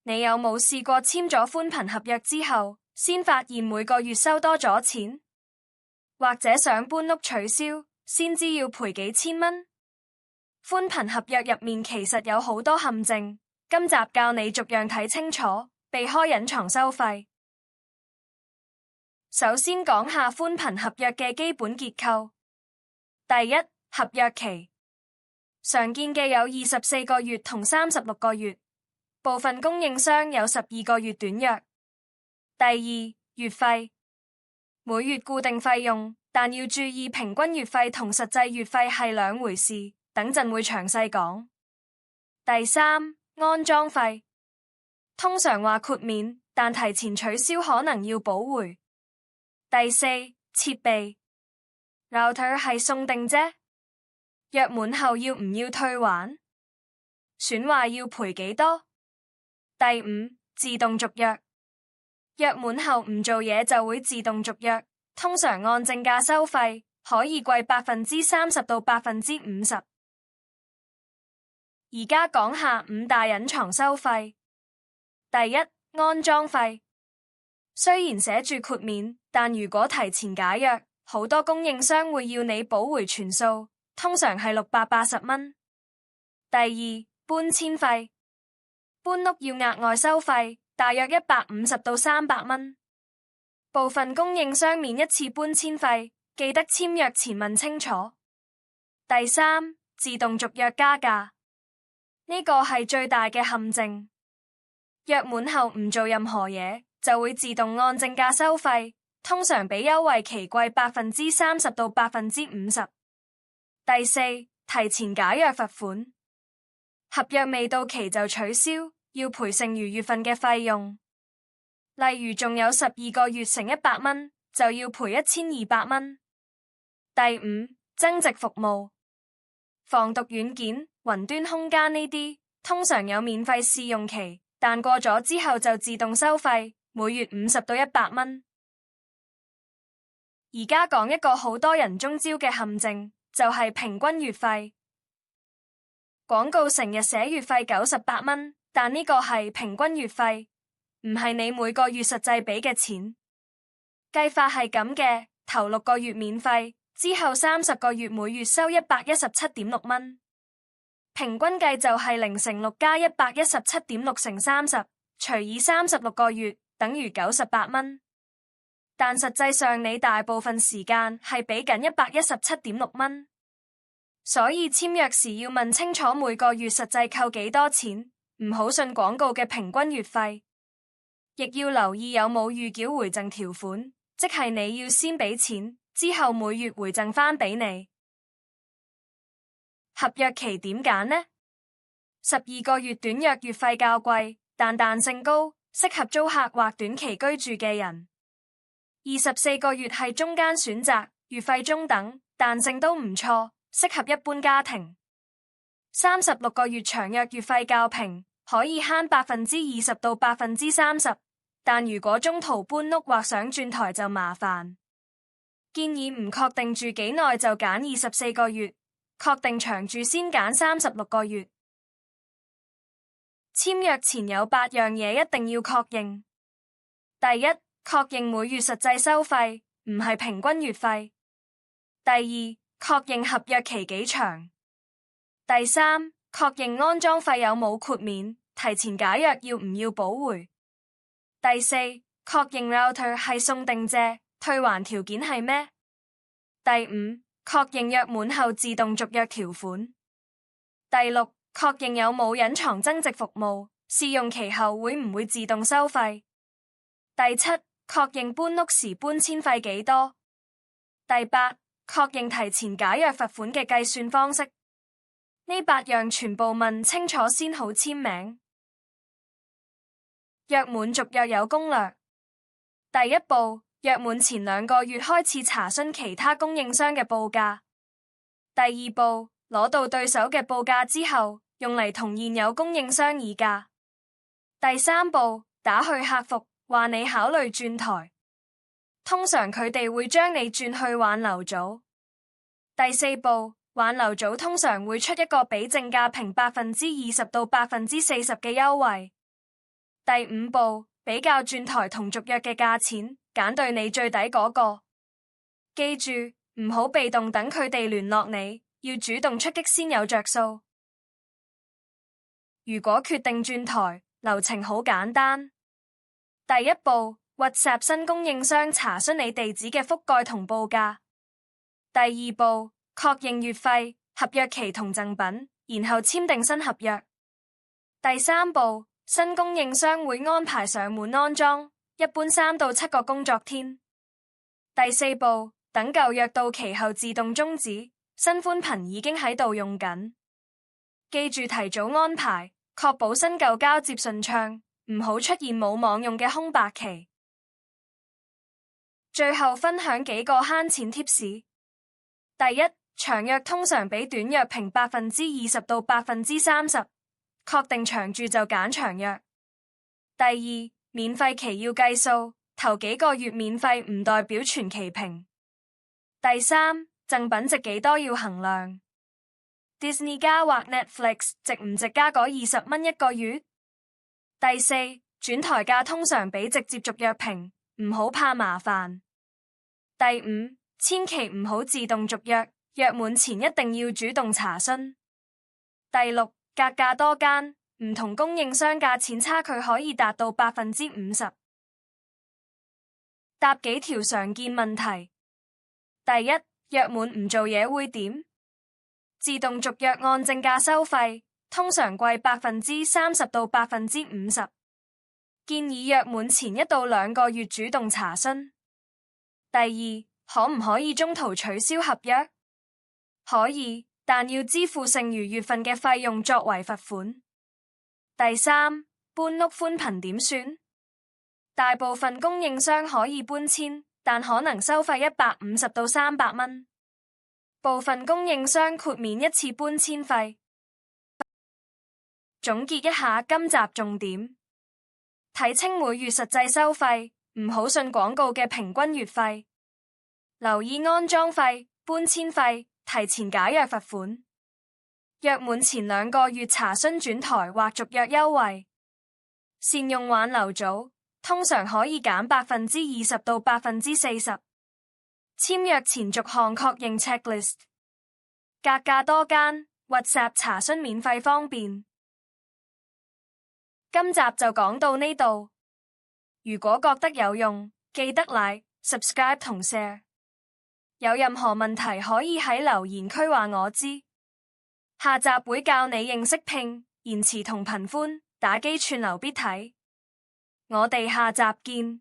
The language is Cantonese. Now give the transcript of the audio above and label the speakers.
Speaker 1: 你有冇試過簽咗寬頻合約之後，先發現每個月收多咗錢？或者想搬屋取消，先知要賠幾千蚊？寬頻合約入面其實有好多陷阱，今集教你逐樣睇清楚，避開隱藏收費。首先講下寬頻合約嘅基本結構。第一，合約期，常見嘅有24個月同36個月，部分供應商有12個月短約。第二，月費，每月固定費用，但要注意平均月費同實際月費係兩回事，等陣會詳細講。第三，安裝費，通常話豁免，但提前取消可能要補回。第四，設備，router 係送定啫，約滿後要唔要退還？損壞要賠幾多？第五，自動續約，約滿後唔做嘢就會自動續約，通常按正價收費，可以貴30%到50%。而家講下5大隱藏收費。第一，安裝費，雖然寫住豁免，但如果提前解約，好多供應商會要你補回全數，通常係680蚊。第二，搬遷費，搬屋要額外收費，大約150到300蚊。部分供應商免一次搬遷費，記得簽約前問清楚。第三，自動續約加價，呢個係最大嘅陷阱。約滿後唔做任何嘢，就會自動按正價收費，通常比優惠期貴30%到50%。第四，提前解約罰款，合約未到期就取消，要賠剩餘月份嘅費用。例如仲有12個月乘100蚊，就要賠1200蚊。第五，增值服務，防毒軟件、雲端空間呢啲，通常有免費試用期，但過咗之後就自動收費，每月50到100蚊。而家講一個好多人中招嘅陷阱，就係平均月費。廣告成日寫月費98蚊，但呢個係平均月費，唔係你每個月實際俾嘅錢。計法係咁嘅，頭6個月免費，之後30個月每月收117.6蚊。平均計就係0乘6加117.6乘30，除以36個月，等於98蚊。但實際上你大部分時間係俾緊117.6蚊，所以簽約時要問清楚每個月實際扣幾多錢，唔好信廣告嘅平均月費。亦要留意有冇預繳回贈條款，即係你要先俾錢，之後每月回贈返俾你。合約期點揀呢？12個月短約月費較貴，但彈性高，適合租客或短期居住嘅人。24個月係中間選擇，月費中等，彈性都唔錯，適合一般家庭。36個月長約月費較平，可以慳20%到30%，但如果中途搬屋或想轉台就麻煩。建議唔確定住幾耐就揀24個月，確定長住先揀36個月。簽約前有8樣嘢一定要確認。第一，確認每月實際收費，唔係平均月費。第二，確認合約期幾長。第三，確認安裝費有冇豁免，提前解約要唔要補回。第四，確認 router 係送定借，退還條件係咩？第五，確認約滿後自動續約條款。第六，確認有冇隱藏增值服務，試用期後會唔會自動收費。第七，確認搬屋時搬遷費幾多。第八，確認提前解約罰款嘅計算方式。呢8樣全部問清楚先好簽名。約滿續約有攻略。第一步，約滿前2個月開始查詢其他供應商嘅報價。第二步，攞到對手嘅報價之後，用嚟同現有供應商議價。第三步，打去客服，話你考慮轉台，通常佢哋會將你轉去挽留組。第四步，挽留組通常會出一個比正價平20%到40%嘅優惠。第五步，比較轉台同續約嘅價錢，揀對你最抵嗰個。記住，唔好被動等佢哋聯絡你，要主動出擊先有着數。如果決定轉台，流程好簡單。第一步，WhatsApp 新供應商查詢你地址嘅覆蓋同報價。第二步，確認月費、合約期同贈品，然後簽訂新合約。第三步，新供應商會安排上門安裝，一般3到7個工作天。第四步，等舊約到期後自動終止，新寬頻已經喺度用緊。記住提早安排，確保新舊交接順暢，唔好出現冇網用嘅空白期。最後分享幾個慳錢貼士。第一，長約通常比短約平20%到30%，確定長住就揀長約。第二，免費期要計數，頭幾個月免費唔代表全期平。第三，贈品值幾多要衡量。Disney 加或 Netflix 值唔值加嗰20蚊一個月？第四，轉台價通常比直接續約平，唔好怕麻煩。第五，千祈唔好自動續約，約滿前一定要主動查詢。第六，格價多間，唔同供應商價錢差距可以達到50%。答幾條常見問題。第一，約滿唔做嘢會點？自動續約按正價收費，通常貴30%到50%。建議約滿前1到2個月主動查詢。第二，可唔可以中途取消合約？可以，但要支付剩餘月份嘅費用作為罰款。第三，搬屋寬頻點算？大部分供應商可以搬遷，但可能收費150到300蚊。部分供應商豁免一次搬遷費。總結一下今集重點：睇清每月實際收費，唔好信廣告嘅平均月費。留意安裝費、搬遷費、提前解約罰款。約滿前2個月查詢轉台或續約優惠。善用挽留組，通常可以減20%到40%。簽約前逐項確認 checklist。格價多間，WhatsApp 查詢免費方便。今集就講到呢度。如果覺得有用，記得 like、subscribe 同 share。有任何問題可以喺留言區話我知。下集會教你認識拼、延遲同頻寬，打機串流必睇。我哋下集見。